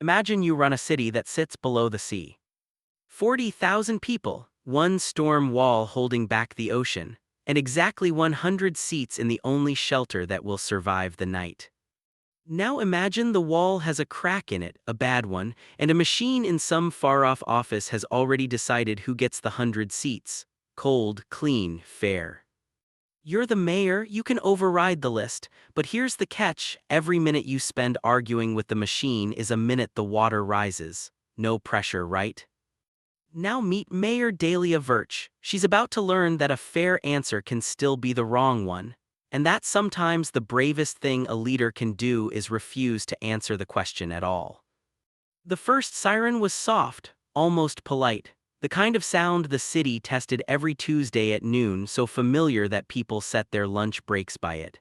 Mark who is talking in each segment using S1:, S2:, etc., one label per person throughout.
S1: Imagine you run a city that sits below the sea. 40,000 people, one storm wall holding back the ocean, and exactly 100 seats in the only shelter that will survive the night. Now imagine the wall has a crack in it, a bad one, and a machine in some far-off office has already decided who gets the 100 seats. Cold, clean, fair. You're the mayor, you can override the list, but here's the catch: every minute you spend arguing with the machine is a minute the water rises. No pressure, right? Now meet Mayor Dahlia Virch. She's about to learn that a fair answer can still be the wrong one, and that sometimes the bravest thing a leader can do is refuse to answer the question at all. The first siren was soft, almost polite, the kind of sound the city tested every Tuesday at noon, so familiar that people set their lunch breaks by it.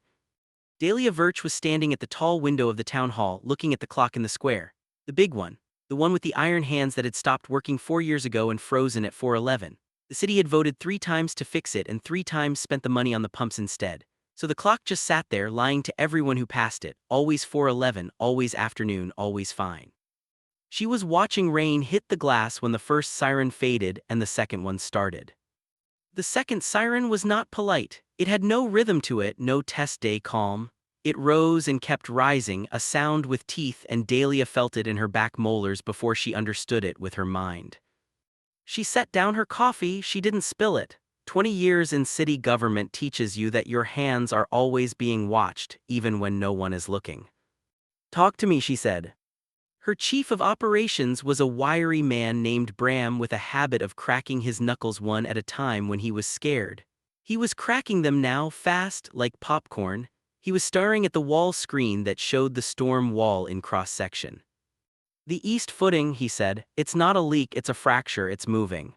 S1: Dahlia Virch was standing at the tall window of the town hall, looking at the clock in the square. The big one. The one with the iron hands that had stopped working 4 years ago and frozen at 4:11. The city had voted 3 times to fix it and 3 times spent the money on the pumps instead. So the clock just sat there, lying to everyone who passed it. Always 4:11, always afternoon, always fine. She was watching rain hit the glass when the first siren faded and the second one started. The second siren was not polite. It had no rhythm to it, no test day calm. It rose and kept rising, a sound with teeth, and Dahlia felt it in her back molars before she understood it with her mind. She set down her coffee, she didn't spill it. 20 years in city government teaches you that your hands are always being watched, even when no one is looking. "Talk to me," she said. Her chief of operations was a wiry man named Bram with a habit of cracking his knuckles one at a time when he was scared. He was cracking them now, fast, like popcorn. He was staring at the wall screen that showed the storm wall in cross-section. "The east footing," he said. "It's not a leak, it's a fracture, it's moving."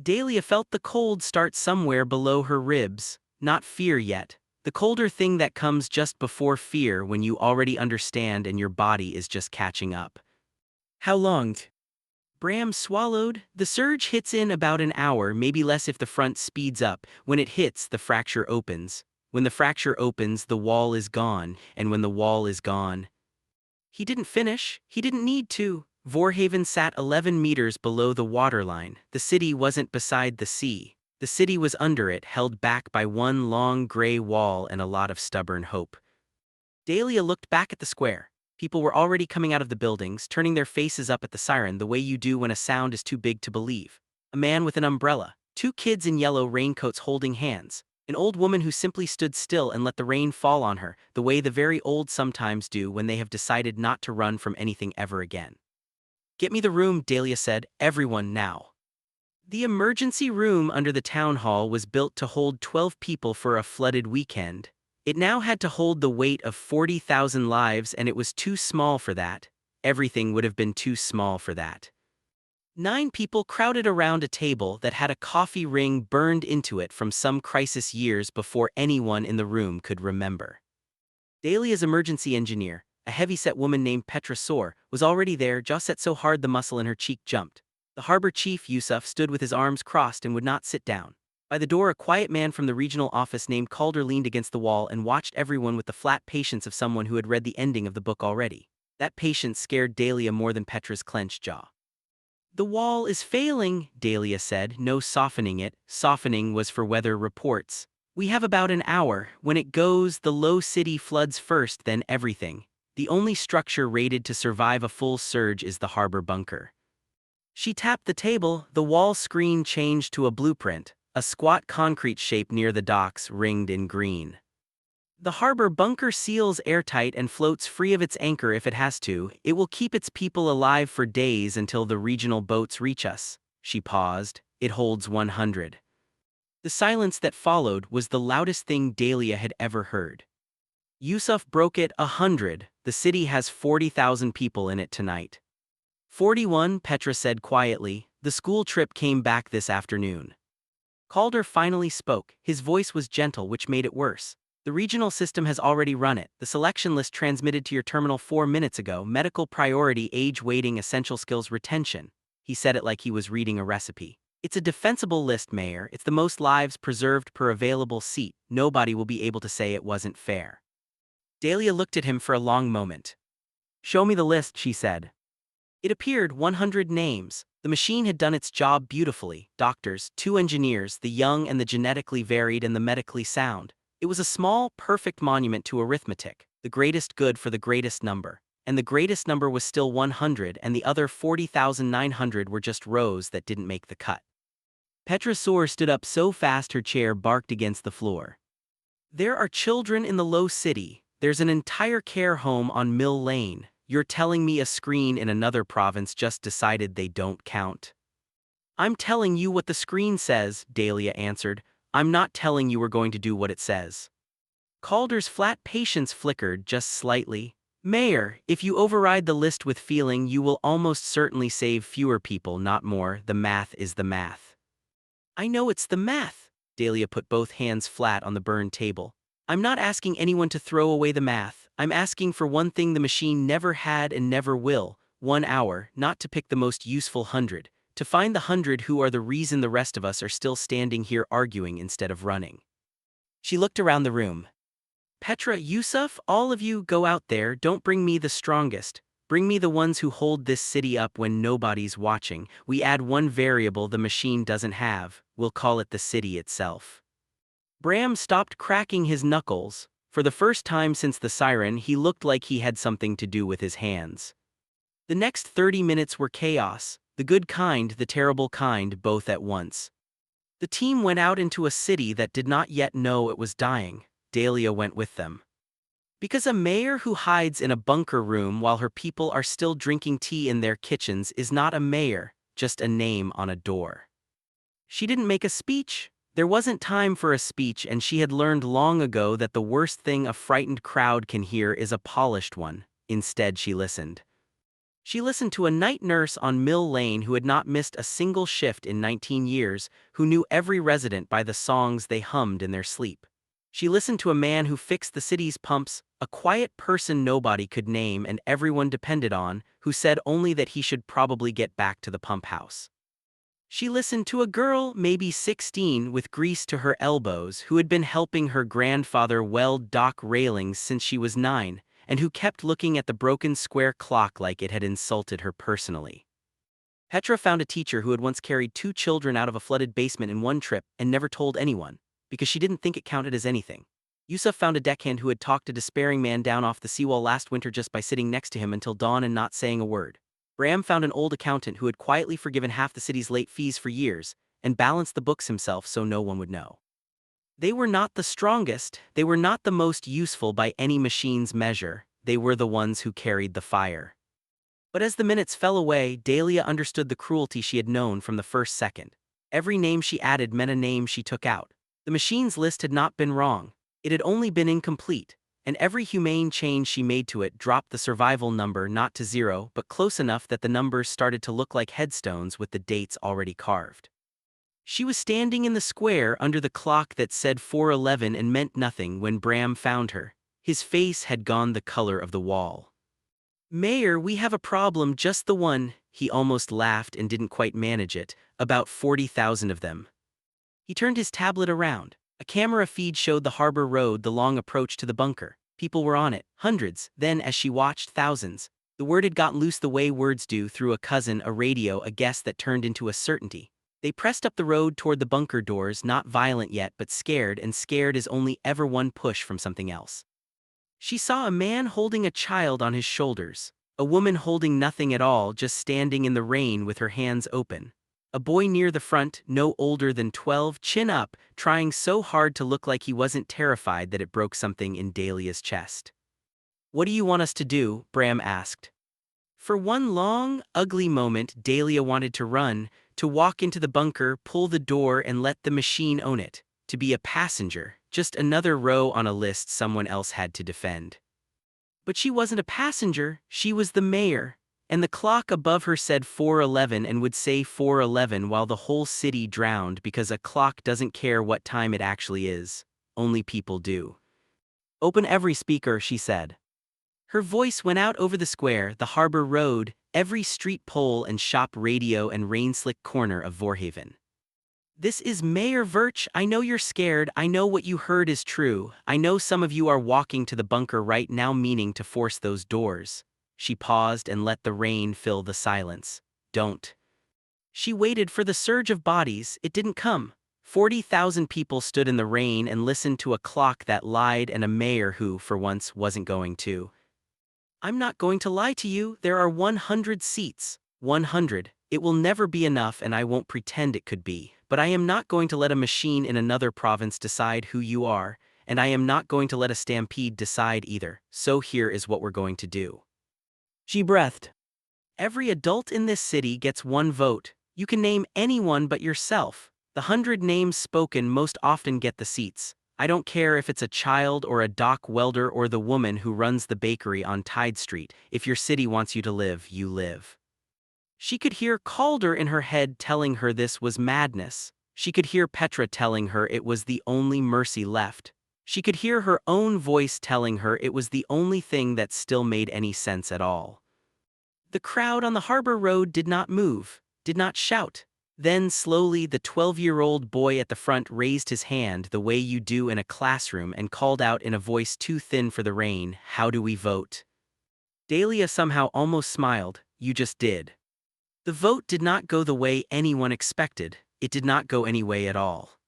S1: Dahlia felt the cold start somewhere below her ribs. Not fear yet. The colder thing that comes just before fear, when you already understand and your body is just catching up. "How long?" Bram swallowed. "The surge hits in about an hour, maybe less if the front speeds up. When it hits, the fracture opens. When the fracture opens, the wall is gone, and when the wall is gone..." He didn't finish. He didn't need to. Vorhaven sat 11 meters below the waterline. The city wasn't beside the sea. The city was under it, held back by one long gray wall and a lot of stubborn hope. Dahlia looked back at the square. People were already coming out of the buildings, turning their faces up at the siren the way you do when a sound is too big to believe. A man with an umbrella, 2 kids in yellow raincoats holding hands, an old woman who simply stood still and let the rain fall on her, the way the very old sometimes do when they have decided not to run from anything ever again. "Get me the room," Dahlia said. "Everyone, now." The emergency room under the town hall was built to hold 12 people for a flooded weekend. It now had to hold the weight of 40,000 lives, and it was too small for that. Everything would have been too small for that. 9 people crowded around a table that had a coffee ring burned into it from some crisis years before anyone in the room could remember. Dahlia's emergency engineer, a heavy-set woman named Petra Soar, was already there, jaw set so hard the muscle in her cheek jumped. The harbor chief, Yusuf, stood with his arms crossed and would not sit down. By the door, a quiet man from the regional office named Calder leaned against the wall and watched everyone with the flat patience of someone who had read the ending of the book already. That patience scared Dahlia more than Petra's clenched jaw. "The wall is failing," Dahlia said, no softening it. Softening was for weather reports. "We have about an hour. When it goes, the low city floods first, then everything. The only structure rated to survive a full surge is the harbor bunker." She tapped the table. The wall screen changed to a blueprint, a squat concrete shape near the docks, ringed in green. "The harbor bunker seals airtight and floats free of its anchor if it has to. It will keep its people alive for days until the regional boats reach us." She paused. "It holds 100. The silence that followed was the loudest thing Dahlia had ever heard. Yusuf broke it. 100. The city has 40,000 people in it tonight." 41, Petra said quietly. "The school trip came back this afternoon." Calder finally spoke. His voice was gentle, which made it worse. "The regional system has already run it. The selection list transmitted to your terminal 4 minutes ago. Medical priority, age weighting, essential skills, retention." He said it like he was reading a recipe. "It's a defensible list, Mayor. It's the most lives preserved per available seat. Nobody will be able to say it wasn't fair." Dahlia looked at him for a long moment. "Show me the list," she said. It appeared 100 names. The machine had done its job beautifully. Doctors, 2 engineers, the young and the genetically varied and the medically sound. It was a small, perfect monument to arithmetic, the greatest good for the greatest number. And the greatest number was still 100, and the other 40,900 were just rows that didn't make the cut. Petra Soar stood up so fast her chair barked against the floor. There are children in the low city. There's an entire care home on Mill Lane. You're telling me a screen in another province just decided they don't count? I'm telling you what the screen says, Dahlia answered. I'm not telling you we're going to do what it says. Calder's flat patience flickered just slightly. Mayor, if you override the list with feeling, you will almost certainly save fewer people, not more. The math is the math. I know it's the math. Dahlia put both hands flat on the burned table. I'm not asking anyone to throw away the math. I'm asking for one thing the machine never had and never will: 1 hour, not to pick the most useful 100, to find the 100 who are the reason the rest of us are still standing here arguing instead of running. She looked around the room. Petra, Yusuf, all of you, go out there. Don't bring me the strongest. Bring me the ones who hold this city up when nobody's watching. We add one variable the machine doesn't have. We'll call it the city itself. Bram stopped cracking his knuckles. For the first time since the siren, he looked like he had something to do with his hands. The next 30 minutes were chaos, the good kind, the terrible kind, both at once. The team went out into a city that did not yet know it was dying. Dahlia went with them. Because a mayor who hides in a bunker room while her people are still drinking tea in their kitchens is not a mayor, just a name on a door. She didn't make a speech. There wasn't time for a speech, and she had learned long ago that the worst thing a frightened crowd can hear is a polished one. Instead, she listened. She listened to a night nurse on Mill Lane who had not missed a single shift in 19 years, who knew every resident by the songs they hummed in their sleep. She listened to a man who fixed the city's pumps, a quiet person nobody could name and everyone depended on, who said only that he should probably get back to the pump house. She listened to a girl, maybe 16, with grease to her elbows, who had been helping her grandfather weld dock railings since she was 9, and who kept looking at the broken square clock like it had insulted her personally. Petra found a teacher who had once carried 2 children out of a flooded basement in one trip and never told anyone, because she didn't think it counted as anything. Yusuf found a deckhand who had talked a despairing man down off the seawall last winter just by sitting next to him until dawn and not saying a word. Bram found an old accountant who had quietly forgiven half the city's late fees for years and balanced the books himself so no one would know. They were not the strongest, they were not the most useful by any machine's measure, they were the ones who carried the fire. But as the minutes fell away, Dahlia understood the cruelty she had known from the first second. Every name she added meant a name she took out. The machine's list had not been wrong, it had only been incomplete. And every humane change she made to it dropped the survival number not to 0 but close enough that the numbers started to look like headstones with the dates already carved. She was standing in the square under the clock that said 4:11 and meant nothing when Bram found her. His face had gone the color of the wall. Mayor, we have a problem, just the one. He almost laughed and didn't quite manage it. About 40,000 of them. He turned his tablet around. A camera feed showed the harbor road, the long approach to the bunker. People were on it, hundreds, then as she watched, thousands. The word had gotten loose the way words do, through a cousin, a radio, a guess that turned into a certainty. They pressed up the road toward the bunker doors, not violent yet but scared, and scared as only ever one push from something else. She saw a man holding a child on his shoulders, a woman holding nothing at all, just standing in the rain with her hands open. A boy near the front, no older than 12, chin up, trying so hard to look like he wasn't terrified that it broke something in Dahlia's chest. What do you want us to do? Bram asked. For one long, ugly moment, Dahlia wanted to run, to walk into the bunker, pull the door and let the machine own it, to be a passenger, just another row on a list someone else had to defend. But she wasn't a passenger, she was the mayor. And the clock above her said 4:11 and would say 4:11 while the whole city drowned, because a clock doesn't care what time it actually is, only people do. Open every speaker, she said. Her voice went out over the square, the harbor road, every street pole and shop radio and rain-slick corner of Vorhaven. This is Mayor Verch. I know you're scared, I know what you heard is true, I know some of you are walking to the bunker right now meaning to force those doors. She paused and let the rain fill the silence. Don't. She waited for the surge of bodies. It didn't come. 40,000 people stood in the rain and listened to a clock that lied and a mayor who, for once, wasn't going to. I'm not going to lie to you. There are 100 seats. 100. It will never be enough, and I won't pretend it could be. But I am not going to let a machine in another province decide who you are, and I am not going to let a stampede decide either. So here is what we're going to do. She breathed. Every adult in this city gets one vote. You can name anyone but yourself. The 100 names spoken most often get the seats. I don't care if it's a child or a dock welder or the woman who runs the bakery on Tide Street. If your city wants you to live, you live. She could hear Calder in her head telling her this was madness. She could hear Petra telling her it was the only mercy left. She could hear her own voice telling her it was the only thing that still made any sense at all. The crowd on the harbor road did not move, did not shout. Then slowly the 12-year-old boy at the front raised his hand the way you do in a classroom and called out in a voice too thin for the rain, "How do we vote?" Dahlia somehow almost smiled. You just did. The vote did not go the way anyone expected. It did not go any way at all.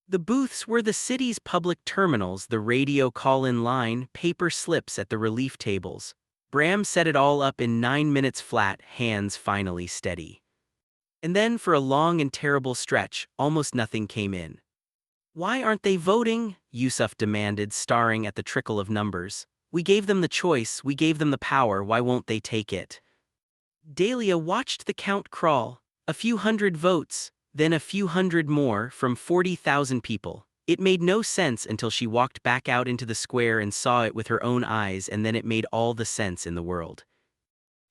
S1: The booths were the city's public terminals, the radio call-in line, paper slips at the relief tables. Bram set it all up in 9 minutes flat, hands finally steady. And then for a long and terrible stretch, almost nothing came in. Why aren't they voting? Yusuf demanded, staring at the trickle of numbers. We gave them the choice, we gave them the power, why won't they take it? Dahlia watched the count crawl. A few hundred votes, then a few hundred more from 40,000 people. It made no sense until she walked back out into the square and saw it with her own eyes, and then it made all the sense in the world.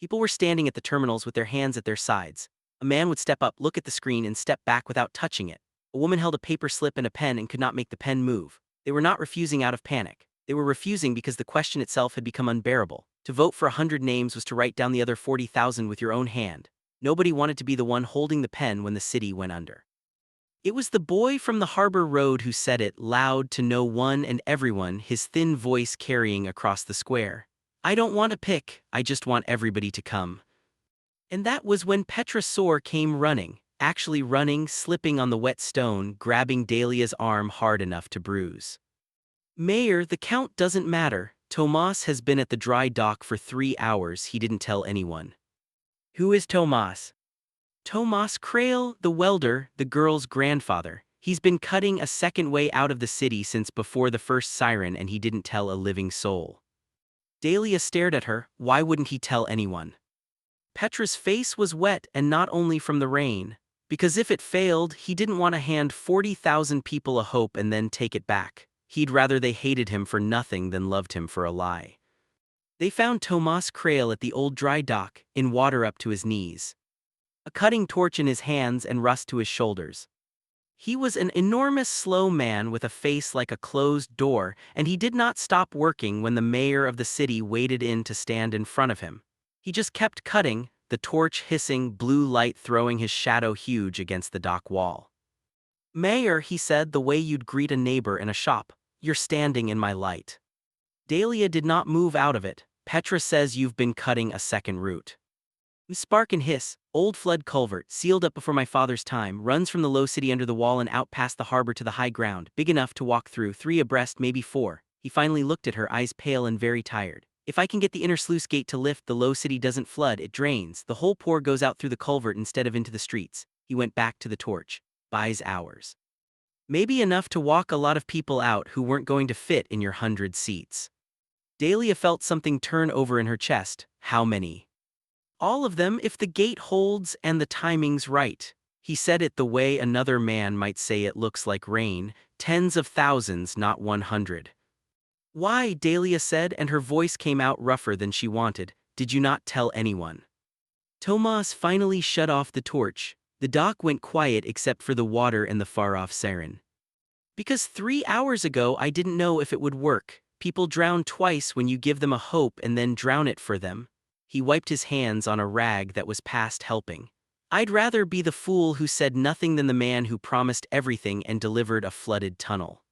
S1: People were standing at the terminals with their hands at their sides. A man would step up, look at the screen, and step back without touching it. A woman held a paper slip and a pen and could not make the pen move. They were not refusing out of panic. They were refusing because the question itself had become unbearable. To vote for 100 names was to write down the other 40,000 with your own hand. Nobody wanted to be the one holding the pen when the city went under. It was the boy from the harbor road who said it, loud to no one and everyone, his thin voice carrying across the square. I don't want to pick, I just want everybody to come. And that was when Petra Soar came running, actually running, slipping on the wet stone, grabbing Dahlia's arm hard enough to bruise. Mayor, the count doesn't matter. Tomas has been at the dry dock for 3 hours, he didn't tell anyone. Who is Tomas? Tomas Krail, the welder, the girl's grandfather. He's been cutting a second way out of the city since before the first siren, and he didn't tell a living soul. Dahlia stared at her. Why wouldn't he tell anyone? Petra's face was wet, and not only from the rain. Because if it failed, he didn't want to hand 40,000 people a hope and then take it back. He'd rather they hated him for nothing than loved him for a lie. They found Tomas Krail at the old dry dock, in water up to his knees. A cutting torch in his hands and rust to his shoulders. He was an enormous slow man with a face like a closed door, and he did not stop working when the mayor of the city waded in to stand in front of him. He just kept cutting, the torch hissing, blue light throwing his shadow huge against the dock wall. Mayor, he said, the way you'd greet a neighbor in a shop. You're standing in my light. Dahlia did not move out of it. Petra says you've been cutting a second route. Spark and hiss, old flood culvert, sealed up before my father's time, runs from the low city under the wall and out past the harbor to the high ground, big enough to walk through, 3 abreast, maybe 4. He finally looked at her, eyes pale and very tired. If I can get the inner sluice gate to lift, the low city doesn't flood, it drains. The whole pour goes out through the culvert instead of into the streets. He went back to the torch. Buys hours. Maybe enough to walk a lot of people out who weren't going to fit in your 100 seats. Dahlia felt something turn over in her chest. How many? All of them if the gate holds and the timing's right. He said it the way another man might say it looks like rain. Tens of thousands, not 100. Why, Dahlia said, and her voice came out rougher than she wanted. Did you not tell anyone? Tomas finally shut off the torch. The dock went quiet except for the water and the far-off siren. Because 3 hours ago I didn't know if it would work. People drown twice when you give them a hope and then drown it for them. He wiped his hands on a rag that was past helping. I'd rather be the fool who said nothing than the man who promised everything and delivered a flooded tunnel.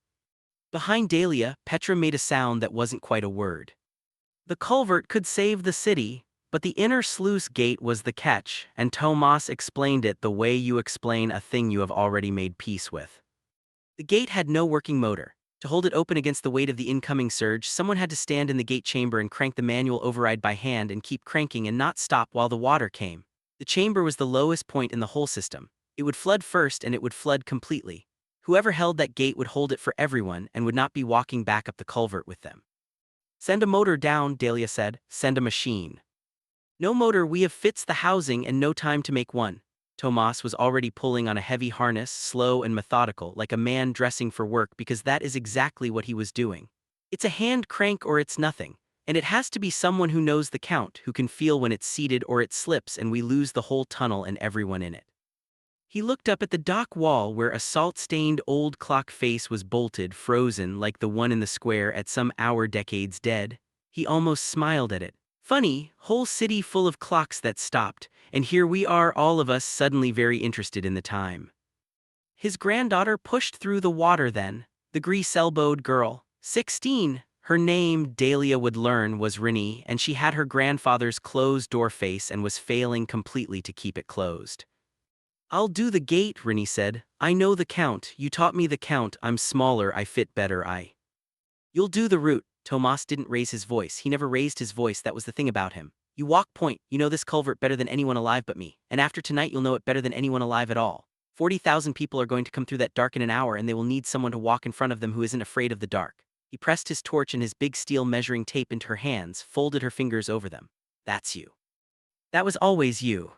S1: Behind Dahlia, Petra made a sound that wasn't quite a word. The culvert could save the city. But the inner sluice gate was the catch, and Tomas explained it the way you explain a thing you have already made peace with. The gate had no working motor. To hold it open against the weight of the incoming surge, someone had to stand in the gate chamber and crank the manual override by hand and keep cranking and not stop while the water came. The chamber was the lowest point in the whole system. It would flood first and it would flood completely. Whoever held that gate would hold it for everyone and would not be walking back up the culvert with them. Send a motor down, Dahlia said. Send a machine. No motor, we have fits the housing and no time to make one. Tomas was already pulling on a heavy harness, slow and methodical, like a man dressing for work, because that is exactly what he was doing. It's a hand crank or it's nothing, and it has to be someone who knows the count, who can feel when it's seated or it slips and we lose the whole tunnel and everyone in it. He looked up at the dock wall where a salt-stained old clock face was bolted, frozen like the one in the square at some hour decades dead. He almost smiled at it. Funny, whole city full of clocks that stopped, and here we are, all of us suddenly very interested in the time. His granddaughter pushed through the water then, the grease-elbowed girl, 16. Her name, Dahlia would learn, was Rini, and she had her grandfather's closed-door face and was failing completely to keep it closed. I'll do the gate, Rini said. I know the count, you taught me the count, I'm smaller, I fit better, You'll do the route. Tomas didn't raise his voice, he never raised his voice, that was the thing about him. You walk point, you know this culvert better than anyone alive but me, and after tonight you'll know it better than anyone alive at all. 40,000 people are going to come through that dark in an hour and they will need someone to walk in front of them who isn't afraid of the dark. He pressed his torch and his big steel measuring tape into her hands, folded her fingers over them. That's you. That was always you.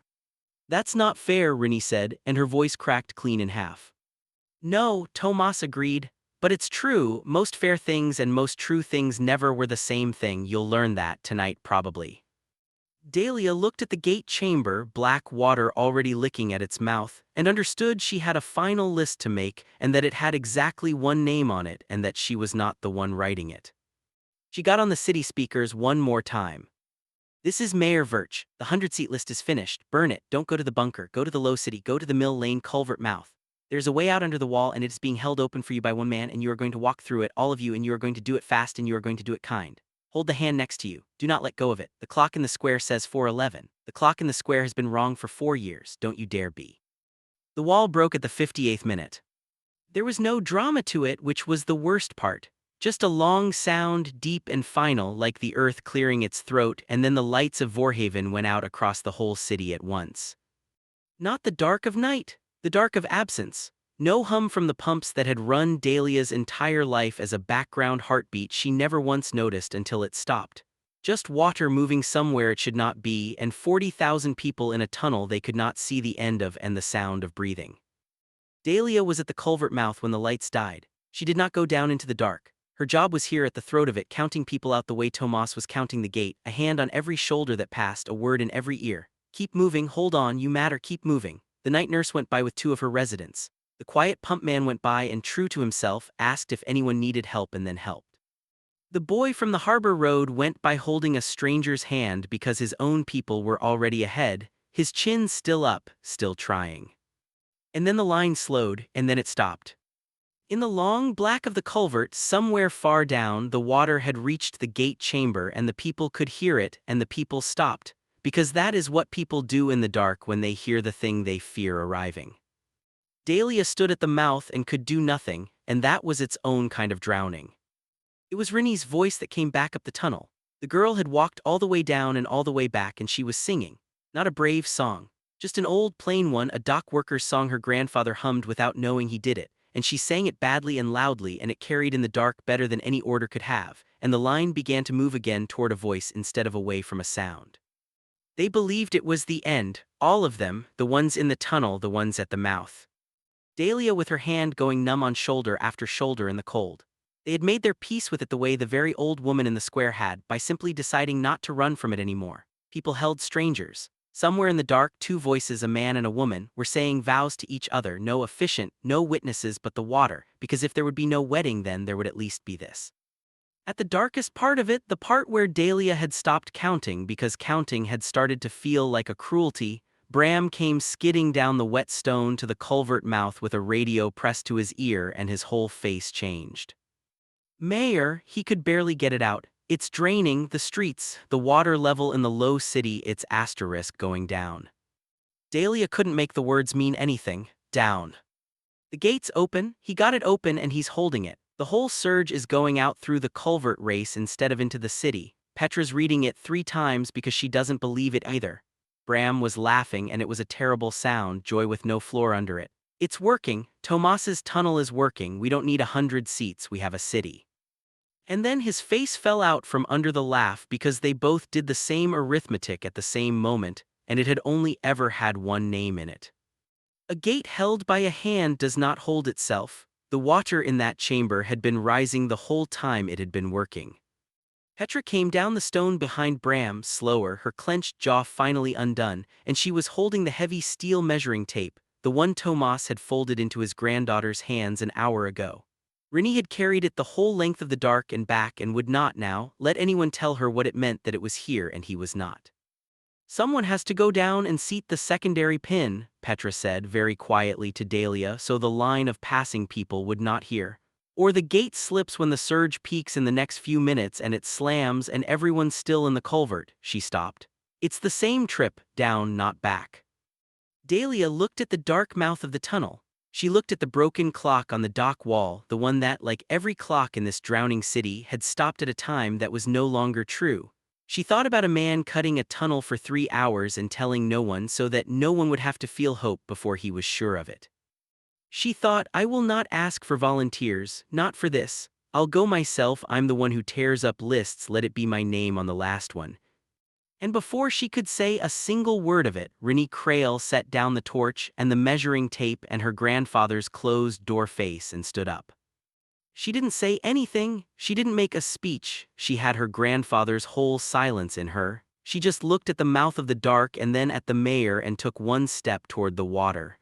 S1: That's not fair, Rini said, and her voice cracked clean in half. No, Tomas agreed. But it's true, most fair things and most true things never were the same thing, you'll learn that tonight probably. Dahlia looked at the gate chamber, black water already licking at its mouth, and understood she had a final list to make and that it had exactly one name on it and that she was not the one writing it. She got on the city speakers one more time. This is Mayor Verch, the 100-seat list is finished, burn it, don't go to the bunker, go to the low city, go to the Mill Lane culvert mouth. There's a way out under the wall and it is being held open for you by one man and you are going to walk through it, all of you, and you are going to do it fast and you are going to do it kind. Hold the hand next to you. Do not let go of it. The clock in the square says 4:11. The clock in the square has been wrong for 4 years. Don't you dare be. The wall broke at the 58th minute. There was no drama to it, which was the worst part. Just a long sound, deep and final, like the earth clearing its throat, and then the lights of Vorhaven went out across the whole city at once. Not the dark of night. The dark of absence. No hum from the pumps that had run Dahlia's entire life as a background heartbeat she never once noticed until it stopped. Just water moving somewhere it should not be, and 40,000 people in a tunnel they could not see the end of, and the sound of breathing. Dahlia was at the culvert mouth when the lights died. She did not go down into the dark. Her job was here at the throat of it, counting people out the way Tomas was counting the gate, a hand on every shoulder that passed, a word in every ear. Keep moving, hold on, you matter, keep moving. The night nurse went by with 2 of her residents. The quiet pump man went by and, true to himself, asked if anyone needed help and then helped. The boy from the harbor road went by holding a stranger's hand because his own people were already ahead, his chin still up, still trying. And then the line slowed, and then it stopped. In the long black of the culvert, somewhere far down, the water had reached the gate chamber and the people could hear it, and the people stopped. Because that is what people do in the dark when they hear the thing they fear arriving. Dahlia stood at the mouth and could do nothing, and that was its own kind of drowning. It was Rini's voice that came back up the tunnel. The girl had walked all the way down and all the way back and she was singing. Not a brave song. Just an old plain one, a dock worker's song her grandfather hummed without knowing he did it, and she sang it badly and loudly and it carried in the dark better than any order could have, and the line began to move again toward a voice instead of away from a sound. They believed it was the end, all of them, the ones in the tunnel, the ones at the mouth. Dahlia with her hand going numb on shoulder after shoulder in the cold. They had made their peace with it the way the very old woman in the square had, by simply deciding not to run from it anymore. People held strangers. Somewhere in the dark, 2 voices, a man and a woman, were saying vows to each other, no officiant, no witnesses but the water, because if there would be no wedding then there would at least be this. At the darkest part of it, the part where Dahlia had stopped counting because counting had started to feel like a cruelty, Bram came skidding down the wet stone to the culvert mouth with a radio pressed to his ear and his whole face changed. Mayor, he could barely get it out. It's draining the streets, the water level in the low city, it's asterisk going down. Dahlia couldn't make the words mean anything. Down. The gate's open, he got it open and he's holding it. The whole surge is going out through the culvert race instead of into the city. Petra's reading it 3 times because she doesn't believe it either. Bram was laughing and it was a terrible sound, joy with no floor under it. It's working, Tomas's tunnel is working, we don't need 100 seats, we have a city. And then his face fell out from under the laugh because they both did the same arithmetic at the same moment, and it had only ever had one name in it. A gate held by a hand does not hold itself. The water in that chamber had been rising the whole time it had been working. Petra came down the stone behind Bram, slower, her clenched jaw finally undone, and she was holding the heavy steel measuring tape, the one Tomas had folded into his granddaughter's hands an hour ago. Rini had carried it the whole length of the dark and back and would not now let anyone tell her what it meant that it was here and he was not. Someone has to go down and seat the secondary pin, Petra said very quietly to Dahlia so the line of passing people would not hear. Or the gate slips when the surge peaks in the next few minutes and it slams and everyone's still in the culvert, she stopped. It's the same trip, down not back. Dahlia looked at the dark mouth of the tunnel. She looked at the broken clock on the dock wall, the one that, like every clock in this drowning city, had stopped at a time that was no longer true. She thought about a man cutting a tunnel for 3 hours and telling no one so that no one would have to feel hope before he was sure of it. She thought, I will not ask for volunteers, not for this. I'll go myself, I'm the one who tears up lists, let it be my name on the last one. And before she could say a single word of it, Rini Krail set down the torch and the measuring tape and her grandfather's closed-door face and stood up. She didn't say anything, she didn't make a speech, she had her grandfather's whole silence in her. She just looked at the mouth of the dark and then at the mayor and took one step toward the water.